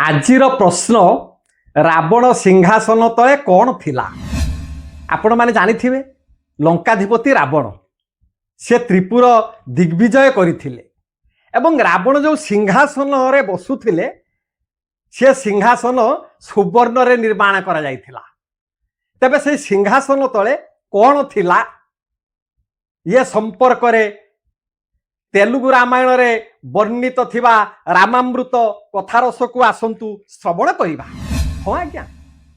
ଆଜିର ପ୍ରଶ୍ନ ରାବଣ ସିଂହାସନ ତଳେ କ'ଣ ଥିଲା? ଆପଣମାନେ ଜାଣିଥିବେ ଲଙ୍କାଧିପତି ରାବଣ ସେ ତ୍ରିପୁର ଦିଗ୍ବିଜୟ କରିଥିଲେ ଏବଂ ରାବଣ ଯେଉଁ ସିଂହାସନରେ ବସୁଥିଲେ ସେ ସିଂହାସନ ସୁବର୍ଣ୍ଣରେ ନିର୍ମାଣ କରାଯାଇଥିଲା। ତେବେ ସେହି ସିଂହାସନ ତଳେ କ'ଣ ଥିଲା ଏ ସମ୍ପର୍କରେ ତେଲୁଗୁ ରାମାୟଣରେ ବର୍ଣ୍ଣିତ ଥିବା ରାମାମୃତ କଥାରସକୁ ଆସନ୍ତୁ ଶ୍ରବଣ କରିବା। ହଁ ଆଜ୍ଞା,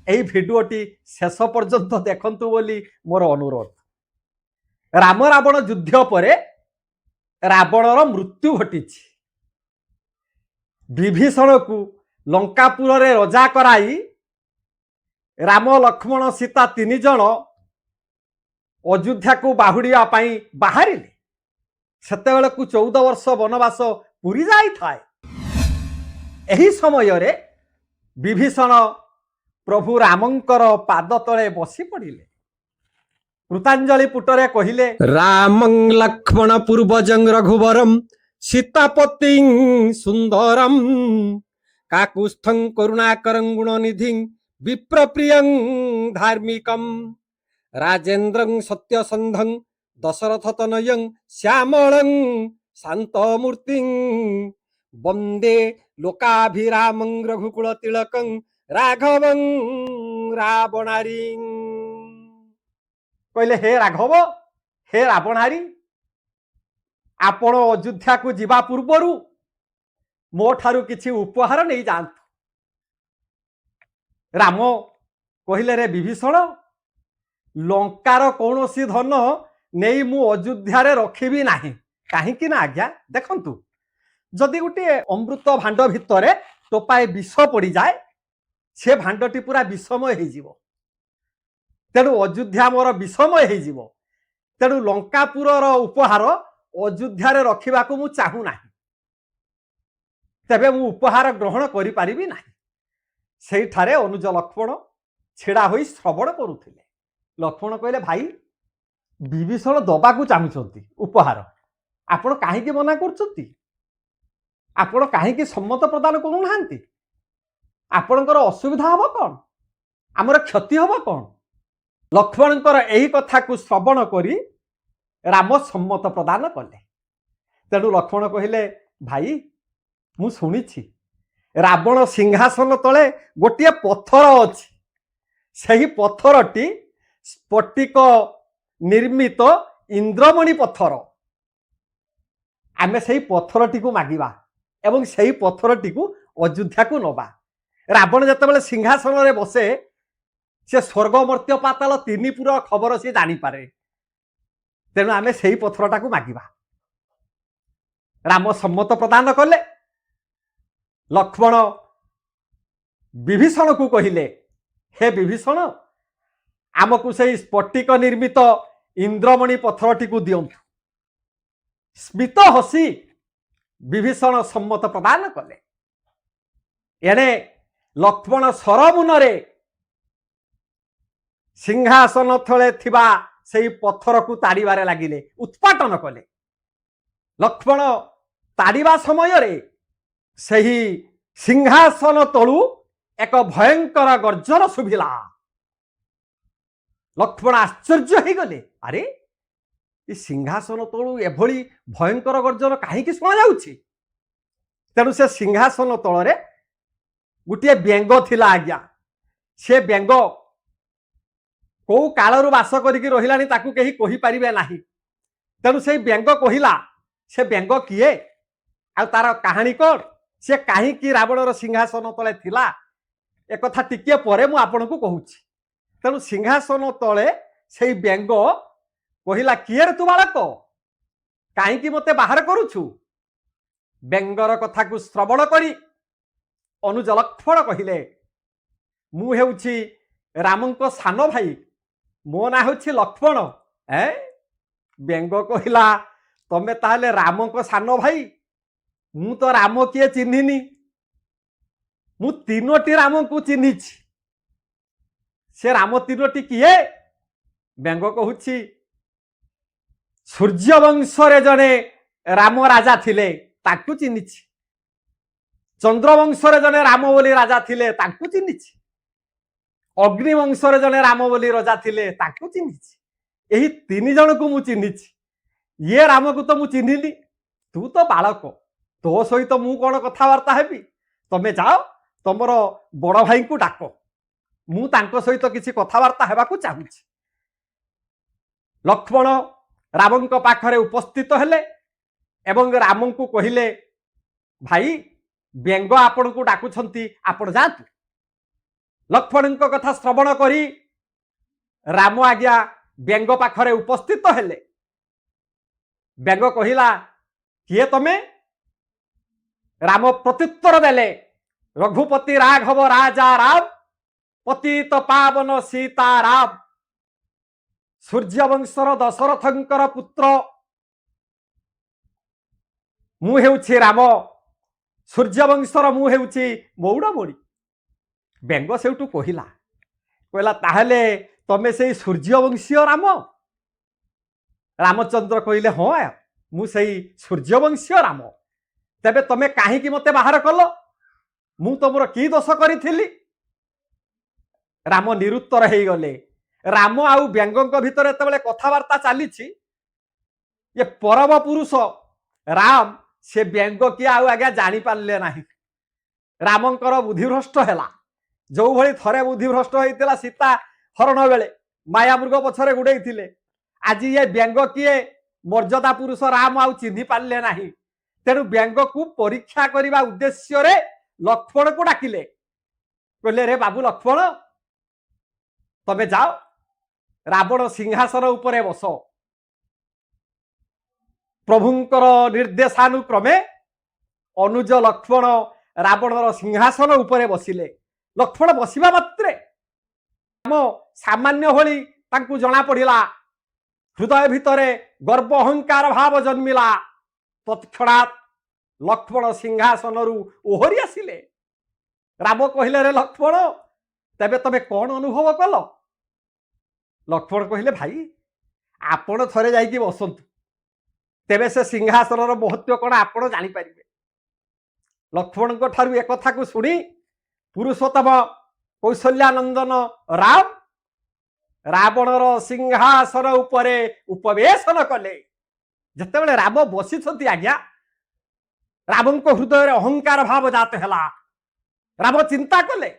ଏହି ଭିଡ଼ିଓଟି ଶେଷ ପର୍ଯ୍ୟନ୍ତ ଦେଖନ୍ତୁ ବୋଲି ମୋର ଅନୁରୋଧ। ରାମ ରାବଣ ଯୁଦ୍ଧ ପରେ ରାବଣର ମୃତ୍ୟୁ ଘଟିଛି। ବିଭୀଷଣକୁ ଲଙ୍କାପୁରରେ ରଜା କରାଇ ରାମ ଲକ୍ଷ୍ମଣ ସୀତା 3 ଜଣ ଅଯୋଧ୍ୟାକୁ ବାହୁଡ଼ିବା ପାଇଁ ବାହାରିଲେ। ସେତେବେଳକୁ 14 ବର୍ଷ ବନବାସ ପୁରୀ ଯାଇଥାଏ। ଏହି ସମୟରେ ବିଭୀଷଣ ପ୍ରଭୁ ରାମଙ୍କର ପାଦ ତଳେ ବସି ପଡ଼ିଲେ। କୃତାଞ୍ଜଳି ପୁଟରେ କହିଲେ, ରାମଂ ଲକ୍ଷ୍ମଣ ପୂର୍ବଜଂ ରଘୁବରಂ ସୀତାପତିଂ ସୁନ୍ଦରಂ କାକୁସ୍ଥଂ କରୁଣାକରଂ ଗୁଣନିଧିଂ ବିପ୍ରପ୍ରିୟଂ ଧାର୍ମିକଂ ରାଜେନ୍ଦ୍ରଂ ସତ୍ୟସନ୍ଧଂ ଦଶରଥ ତନୟଂ ଶ୍ୟାମଳଂ ଶାନ୍ତମୂର୍ତ୍ତିଂ ବନ୍ଦେ ଲୋକାଭିରାମଂ ରଘୁକୁଳ ତିଳକଂ ରାଘବଂ ରାବଣାରିଂ। କହିଲେ, ହେ ରାଘବ, ହେ ରାବଣାରୀ, ଆପଣ ଅଯୋଧ୍ୟାକୁ ଯିବା ପୂର୍ବରୁ ମୋ ଠାରୁ କିଛି ଉପହାର ନେଇ ଯାଆନ୍ତୁ। ରାମ କହିଲେ, ରେ ବିଭୀଷଣ, ଲଙ୍କାର କୌଣସି ଧନ ନେଇ ମୁଁ ଅଯୋଧ୍ୟାରେ ରଖିବି ନାହିଁ। କାହିଁକି ନା ଆଜ୍ଞା ଦେଖନ୍ତୁ, ଯଦି ଗୋଟିଏ ଅମୃତ ଭାଣ୍ଡ ଭିତରେ ଟୋପାଏ ବିଷ ପଡ଼ିଯାଏ ସେ ଭାଣ୍ଡଟି ପୁରା ବିଷମୟ ହେଇଯିବ। ତେଣୁ ଅଯୋଧ୍ୟା ମୋର ବିଷମୟ ହେଇଯିବ। ତେଣୁ ଲଙ୍କାପୁରର ଉପହାର ଅଯୋଧ୍ୟାରେ ରଖିବାକୁ ମୁଁ ଚାହୁଁନାହିଁ। ତେବେ ମୁଁ ଉପହାର ଗ୍ରହଣ କରିପାରିବି ନାହିଁ। ସେଇଠାରେ ଅନୁଜ ଲକ୍ଷ୍ମଣ ଛିଡ଼ା ହୋଇ ଶ୍ରବଣ କରୁଥିଲେ। ଲକ୍ଷ୍ମଣ କହିଲେ, ଭାଇ, ବିଭୀଷଣ ଦବାକୁ ଚାହୁଁଛନ୍ତି ଉପହାର, ଆପଣ କାହିଁକି ମନା କରୁଛନ୍ତି? ଆପଣ କାହିଁକି ସମ୍ମତ ପ୍ରଦାନ କରୁନାହାନ୍ତି? ଆପଣଙ୍କର ଅସୁବିଧା ହବ କ'ଣ? ଆମର କ୍ଷତି ହବ କ'ଣ? ଲକ୍ଷ୍ମଣଙ୍କର ଏହି କଥାକୁ ଶ୍ରବଣ କରି ରାମ ସମ୍ମତ ପ୍ରଦାନ କଲେ। ତେଣୁ ଲକ୍ଷ୍ମଣ କହିଲେ, ଭାଇ, ମୁଁ ଶୁଣିଛି ରାବଣ ସିଂହାସନ ତଳେ ଗୋଟିଏ ପଥର ଅଛି। ସେହି ପଥରଟି ସ୍ଫଟିକ ନିର୍ମିତ ଇନ୍ଦ୍ରମଣି ପଥର। ଆମେ ସେହି ପଥରଟିକୁ ମାଗିବା ଏବଂ ସେହି ପଥରଟିକୁ ଅଯୋଧ୍ୟାକୁ ନେବା। ରାବଣ ଯେତେବେଳେ ସିଂହାସନରେ ବସେ ସେ ସ୍ୱର୍ଗ ମର୍ତ୍ତ୍ୟ ପାତାଳ 3 ପୁର ଖବର ସେ ଜାଣିପାରେ। ତେଣୁ ଆମେ ସେହି ପଥରଟାକୁ ମାଗିବା। ରାମ ସମ୍ମତ ପ୍ରଦାନ କଲେ। ଲକ୍ଷ୍ମଣ ବିଭୀଷଣକୁ କହିଲେ, ହେ ବିଭୀଷଣ, ଆମକୁ ସେହି ସ୍ଫଟିକ ନିର୍ମିତ ଇନ୍ଦ୍ରମଣି ପଥରଟିକୁ ଦିଅନ୍ତୁ। ସ୍ମିତ ହସି ବିଭୀଷଣ ସମ୍ମତ ପ୍ରଦାନ କଲେ। ଏଣେ ଲକ୍ଷ୍ମଣ ସରମୁନରେ ସିଂହାସନ ତଳେ ଥିବା ସେହି ପଥରକୁ ତାଡ଼ିବାରେ ଲାଗିଲେ, ଉତ୍ପାଟନ କଲେ। ଲକ୍ଷ୍ମଣ ତାଡ଼ିବା ସମୟରେ ସେହି ସିଂହାସନ ତଳୁ ଏକ ଭୟଙ୍କର ଗର୍ଜନ ଶୁଭିଲା। ଲକ୍ଷ୍ମଣ ଆଶ୍ଚର୍ଯ୍ୟ ହେଇଗଲେ, ଆରେ ଏ ସିଂହାସନ ତଳୁ ଏଭଳି ଭୟଙ୍କର ଗର୍ଜନ କାହିଁକି ଶୁଣାଯାଉଛି? ତେଣୁ ସେ ସିଂହାସନ ତଳରେ ଗୋଟିଏ ବେଙ୍ଗ ଥିଲା ଆଜ୍ଞା। ସେ ବେଙ୍ଗ କୋଉ କାଳରୁ ବାସ କରିକି ରହିଲାଣି ତାକୁ କେହି କହିପାରିବେ ନାହିଁ। ତେଣୁ ସେଇ ବେଙ୍ଗ କହିଲା, ସେ ବେଙ୍ଗ କିଏ ଆଉ ତାର କାହାଣୀ କ'ଣ, ସେ କାହିଁକି ରାବଣର ସିଂହାସନ ତଳେ ଥିଲା, ଏକଥା ଟିକିଏ ପରେ ମୁଁ ଆପଣଙ୍କୁ କହୁଛି। ତେଣୁ ସିଂହାସନ ତଳେ ସେଇ ବେଙ୍ଗ କହିଲା, କିଏ ରେ ତୁ ବାଳକ, କାହିଁକି ମୋତେ ବାହାର କରୁଛୁ? ବେଙ୍ଗର କଥାକୁ ଶ୍ରବଣ କରି ଅନୁଜ ଲକ୍ଷ୍ମଣ କହିଲେ, ମୁଁ ହେଉଛି ରାମଙ୍କ ସାନ ଭାଇ, ମୋ ନାଁ ହେଉଛି ଲକ୍ଷ୍ମଣ। ବେଙ୍ଗ କହିଲା, ତମେ ତାହେଲେ ରାମଙ୍କ ସାନ ଭାଇ? ମୁଁ ତ ରାମ କିଏ ଚିହ୍ନିନି। ମୁଁ 3ଟି ରାମଙ୍କୁ ଚିହ୍ନିଛି। ସେ ରାମ 3ଟି କିଏ? ବେଙ୍ଗ କହୁଛି, ସୂର୍ଯ୍ୟବଂଶରେ ଜଣେ ରାମ ରାଜା ଥିଲେ, ତାକୁ ଚିହ୍ନିଛି। ଚନ୍ଦ୍ରବଂଶରେ ଜଣେ ରାମ ବୋଲି ରାଜା ଥିଲେ ତାଙ୍କୁ ଚିହ୍ନିଛି, ଅଗ୍ନିବଂଶରେ ଜଣେ ରାମ ବୋଲି ରାଜା ଥିଲେ ତାଙ୍କୁ ଚିହ୍ନିଛି, ଏହି 3 ଜଣଙ୍କୁ ମୁଁ ଚିହ୍ନିଛି। ଇଏ ରାମକୁ ତ ମୁଁ ଚିହ୍ନିନି, ତୁ ତ ବାଳକ, ତୋ ସହିତ ମୁଁ କଣ କଥାବାର୍ତ୍ତା ହେବି? ତମେ ଯାଅ ତମର ବଡ ଭାଇଙ୍କୁ ଡାକ, ମୁଁ ତାଙ୍କ ସହିତ କିଛି କଥାବାର୍ତ୍ତା ହେବାକୁ ଚାହୁଁଛି। ଲକ୍ଷ୍ମଣ ରାମଙ୍କ ପାଖରେ ଉପସ୍ଥିତ ହେଲେ ଏବଂ ରାମଙ୍କୁ କହିଲେ, ଭାଇ ବ୍ୟଙ୍ଗ ଆପଣଙ୍କୁ ଡାକୁଛନ୍ତି, ଆପଣ ଯାଆନ୍ତୁ। ଲକ୍ଷ୍ମଣଙ୍କ କଥା ଶ୍ରବଣ କରି ରାମ ଆଜ୍ଞା ବ୍ୟଙ୍ଗ ପାଖରେ ଉପସ୍ଥିତ ହେଲେ। ବ୍ୟଙ୍ଗ କହିଲା, କିଏ ତମେ? ରାମ ପ୍ରତ୍ୟୁତ୍ତର ଦେଲେ, ରଘୁପତି ରାଘବ ରାଜା ରାମ, ପତିତ ପାବନ ସୀତାରାମ, ସୂର୍ଯ୍ୟବଂଶର ଦଶରଥଙ୍କର ପୁତ୍ର ମୁଁ ହେଉଛି ରାମ, ସୂର୍ଯ୍ୟବଂଶର ମୁଁ ହେଉଛି ମୌଡ଼ମଣି। ବ୍ୟଙ୍ଗ ସେଉଠୁ କହିଲା, ତାହେଲେ ତମେ ସେଇ ସୂର୍ଯ୍ୟବଂଶୀୟ ରାମ? ରାମଚନ୍ଦ୍ର କହିଲେ, ହଁ ମୁଁ ସେଇ ସୂର୍ଯ୍ୟବଂଶୀୟ ରାମ। ତେବେ ତମେ କାହିଁକି ମତେ ବାହାର କଲ? ମୁଁ ତମର କି ଦୋଷ କରିଥିଲି? ରାମ ନିରୁତ୍ତର ହେଇଗଲେ। ରାମ ଆଉ ବ୍ୟଙ୍ଗଙ୍କ ଭିତରେ ଯେତେବେଳେ କଥାବାର୍ତ୍ତା ଚାଲିଛି, ଏ ପରମ ପୁରୁଷ ରାମ ସେ ବ୍ୟଙ୍ଗ କିଏ ଆଉ ଆଜ୍ଞା ଜାଣିପାରିଲେ ନାହିଁ। ରାମଙ୍କର ବୁଦ୍ଧିଭ୍ରଷ୍ଟ ହେଲା। ଯୋଉଭଳି ଥରେ ବୁଦ୍ଧିଭ୍ରଷ୍ଟ ହେଇଥିଲା ସୀତା ହରଣ ବେଳେ ମାୟା ମୃଗ ପଛରେ ଗୁଡେଇଥିଲେ, ଆଜି ଏ ବ୍ୟଙ୍ଗ କିଏ ମର୍ଯ୍ୟାଦା ପୁରୁଷ ରାମ ଆଉ ଚିହ୍ନି ପାରିଲେ ନାହିଁ। ତେଣୁ ବ୍ୟଙ୍ଗକୁ ପରୀକ୍ଷା କରିବା ଉଦ୍ଦେଶ୍ୟରେ ଲକ୍ଷ୍ମଣକୁ ଡାକିଲେ। କହିଲେ, ରେ ବାବୁ ଲକ୍ଷ୍ମଣ, ତମେ ଯାଅ ରାବଣ ସିଂହାସନ ଉପରେ ବସ। ପ୍ରଭୁଙ୍କର ନିର୍ଦ୍ଦେଶାନୁକ୍ରମେ ଅନୁଜ ଲକ୍ଷ୍ମଣ ରାବଣର ସିଂହାସନ ଉପରେ ବସିଲେ। ଲକ୍ଷ୍ମଣ ବସିବା ମାତ୍ରେ ରାମ ସାମାନ୍ୟ ଭଳି ତାଙ୍କୁ ଜଣା ପଡିଲା। ହୃଦୟ ଭିତରେ ଗର୍ବ ଅହଙ୍କାର ଭାବ ଜନ୍ମିଲା। ତତ୍କ୍ଷଣାତ୍ ଲକ୍ଷ୍ମଣ ସିଂହାସନରୁ ଓହରି ଆସିଲେ। ରାମ କହିଲେ, ରେ ଲକ୍ଷ୍ମଣ, ତେବେ ତମେ କଣ ଅନୁଭବ କଲ? ଲକ୍ଷ୍ମଣ କହିଲେ, ଭାଇ ଆପଣ ଥରେ ଯାଇକି ବସନ୍ତୁ, ତେବେ ସେ ସିଂହାସନର ମହତ୍ଵ କଣ ଆପଣ ଜାଣିପାରିବେ। ଲକ୍ଷ୍ମଣଙ୍କ ଠାରୁ ଏକଥାକୁ ଶୁଣି ପୁରୁଷୋତ୍ତମ କୌଶଲ୍ୟାନନ୍ଦନ ରାମ ରାବଣର ସିଂହାସନ ଉପରେ ଉପବେଶନ କଲେ। ଯେତେବେଳେ ରାମ ବସିଛନ୍ତି ଆଜ୍ଞା, ରାମଙ୍କ ହୃଦୟରେ ଅହଙ୍କାର ଭାବ ଜାତ ହେଲା। ରାମ ଚିନ୍ତା କଲେ,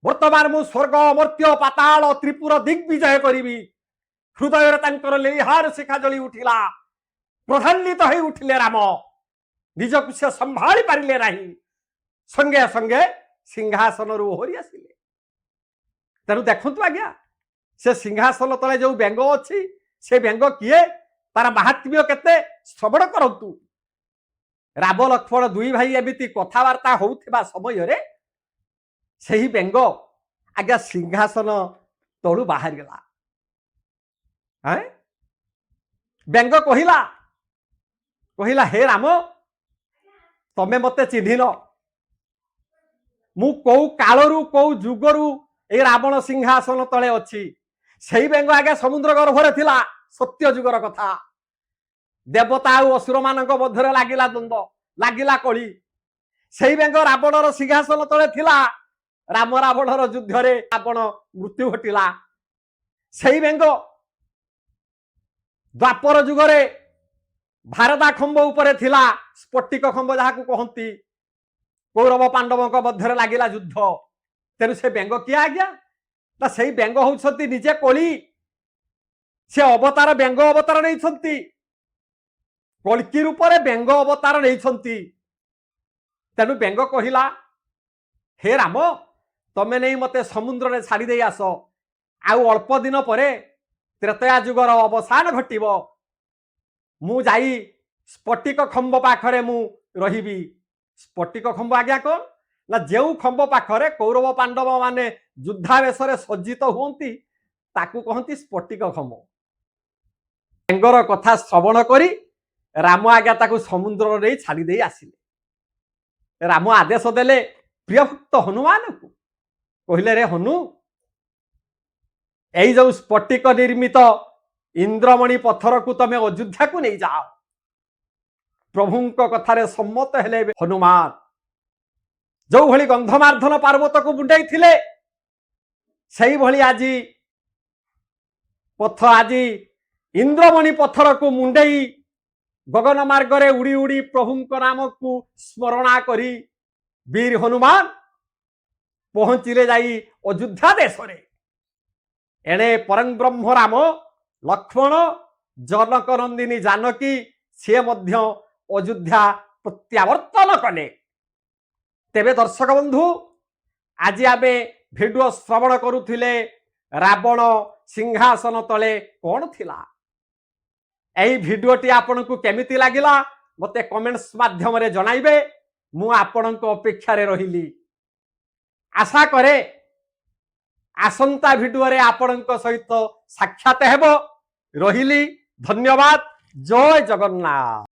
ବର୍ତ୍ତମାନ ମୁଁ ସ୍ୱର୍ଗ ମର୍ତ୍ୟ ପାତାଳ ତ୍ରିପୁର ଦିଗ୍ବିଜୟ କରିବି। ହୃଦୟରେ ତାଙ୍କର ଲେଳିହାର ଶିଖା ଜଳି ଉଠିଲା। ପ୍ରଧାନ୍ୱିତ ହୋଇ ଉଠିଲେ ରାମ। ନିଜକୁ ସେ ସମ୍ଭାଳି ପାରିଲେ ନାହିଁ। ସଙ୍ଗେ ସଙ୍ଗେ ସିଂହାସନରୁ ଓହରି ଆସିଲେ। ତେଣୁ ଦେଖନ୍ତୁ ଆଜ୍ଞା, ସେ ସିଂହାସନ ତଳେ ଯୋଉ ବ୍ୟଙ୍ଗ ଅଛି, ସେ ବ୍ୟଙ୍ଗ କିଏ, ତାର ମାହାତ୍ମ୍ୟ କେତେ ଶ୍ରବଣ କରନ୍ତୁ। ରାମ ଲକ୍ଷ୍ମଣ ଦୁଇ ଭାଇ ଏମିତି କଥାବାର୍ତ୍ତା ହଉଥିବା ସମୟରେ ସେହି ବ୍ୟଙ୍ଗ ଆଜ୍ଞା ସିଂହାସନ ତଳୁ ବାହାରିଗଲା। ବ୍ୟଙ୍ଗ କହିଲା, ହେ ରାମ, ତମେ ମତେ ଚିହ୍ନିଲ? ମୁଁ କୋଉ କାଳରୁ କୋଉ ଯୁଗରୁ ଏଇ ରାବଣ ସିଂହାସନ ତଳେ ଅଛି। ସେଇ ବ୍ୟଙ୍ଗ ଆଜ୍ଞା ସମୁଦ୍ର ଗର୍ଭରେ ଥିଲା। ସତ୍ୟ ଯୁଗର କଥା। ଦେବତା ଆଉ ଅସୁର ମାନଙ୍କ ମଧ୍ୟରେ ଲାଗିଲା ଦ୍ୱନ୍ଦ୍ୱ, ଲାଗିଲା କଳି। ସେଇ ବ୍ୟଙ୍ଗ ରାବଣର ସିଂହାସନ ତଳେ ଥିଲା। ରାମ ରାବଣର ଯୁଦ୍ଧରେ ରାବଣ ମୃତ୍ୟୁ ଘଟିଲା। ସେଇ ବ୍ୟଙ୍ଗ ଦ୍ୱାପର ଯୁଗରେ ଭାରତା ଖମ୍ବ ଉପରେ ଥିଲା। ସ୍ଫଟିକ ଖମ୍ବ ଯାହାକୁ କହନ୍ତି। କୌରବ ପାଣ୍ଡବଙ୍କ ମଧ୍ୟରେ ଲାଗିଲା ଯୁଦ୍ଧ। ତେଣୁ ସେ ବ୍ୟଙ୍ଗ କିଏ ଆଜ୍ଞା? ନା ସେଇ ବ୍ୟଙ୍ଗ ହଉଛନ୍ତି ନିଜେ କଳି। ସେ ଅବତାର ବ୍ୟଙ୍ଗ ଅବତାର ନେଇଛନ୍ତି। କଳ୍କି ରୂପରେ ବ୍ୟଙ୍ଗ ଅବତାର ନେଇଛନ୍ତି। ତେଣୁ ବ୍ୟଙ୍ଗ କହିଲା, ହେ ରାମ, ତମେ ନେଇ ମତେ ସମୁଦ୍ରରେ ଛାଡ଼ି ଦେଇ ଆସ। ଆଉ ଅଳ୍ପ ଦିନ ପରେ ତ୍ରେତୟା ଯୁଗର ଅବସାନ ଘଟିବ। ମୁଁ ଯାଇ ସ୍ଫଟିକ ଖମ୍ବ ପାଖରେ ମୁଁ ରହିବି। ସ୍ଫଟିକ ଖମ୍ବ ଆଜ୍ଞା କଣ? ନା ଯେଉଁ ଖମ୍ବ ପାଖରେ କୌରବ ପାଣ୍ଡବ ମାନେ ଯୁଦ୍ଧାବେଶରେ ସଜ୍ଜିତ ହୁଅନ୍ତି, ତାକୁ କହନ୍ତି ସ୍ଫଟିକ ଖମ୍ବ। ବ୍ୟଙ୍ଗର କଥା ଶ୍ରବଣ କରି ରାମ ଆଜ୍ଞା ତାକୁ ସମୁଦ୍ରରେ ନେଇ ଛାଡ଼ି ଦେଇ ଆସିଲେ। ରାମ ଆଦେଶ ଦେଲେ ପ୍ରିୟଭକ୍ତ ହନୁମାନଙ୍କୁ। କହିଲେ, ରେ ହନୁ, ଏଇ ଯୋଉ ସ୍ଫଟିକ ନିର୍ମିତ ଇନ୍ଦ୍ରମଣି ପଥରକୁ ତମେ ଅଯୋଧ୍ୟାକୁ ନେଇଯାଅ। ପ୍ରଭୁଙ୍କ କଥାରେ ସମ୍ମତ ହେଲେ ହନୁମାନ। ଯୋଉଭଳି ଗନ୍ଧମାର୍ଦ୍ଧନ ପାର୍ବତକୁ ମୁଣ୍ଡେଇଥିଲେ ସେଇଭଳି ଆଜି ଇନ୍ଦ୍ରମଣି ପଥରକୁ ମୁଣ୍ଡେଇ ଗଗନ ମାର୍ଗରେ ଉଡ଼ି ଉଡ଼ି ପ୍ରଭୁଙ୍କ ନାମକୁ ସ୍ମରଣା କରି ବୀର ହନୁମାନ ପହଞ୍ଚିଲେ ଯାଇ ଅଯୋଧ୍ୟା ଦେଶରେ। ଏଣେ ପରଂବ୍ରହ୍ମ ରାମ, ଲକ୍ଷ୍ମଣ, ଜନକ ନନ୍ଦିନୀ ଜାନକୀ ସିଏ ମଧ୍ୟ ଅଯୋଧ୍ୟା ପ୍ରତ୍ୟାବର୍ତ୍ତନ କଲେ। ତେବେ ଦର୍ଶକ ବନ୍ଧୁ, ଆଜି ଆମେ ଭିଡିଓ ଶ୍ରବଣ କରୁଥିଲେ ରାବଣ ସିଂହାସନ ତଳେ କଣ ଥିଲା। ଏହି ଭିଡିଓଟି ଆପଣଙ୍କୁ କେମିତି ଲାଗିଲା ମୋତେ କମେଣ୍ଟସ୍ ମାଧ୍ୟମରେ ଜଣାଇବେ। ମୁଁ ଆପଣଙ୍କ ଅପେକ୍ଷାରେ ରହିଲି। ଆଶା କରେ ଆସନ୍ତା ଭିଡିଓରେ ଆପଣଙ୍କ ସହିତ ସାକ୍ଷାତ ହେବ। ରହିଲି, ଧନ୍ୟବାଦ, ଜୟ ଜଗନ୍ନାଥ।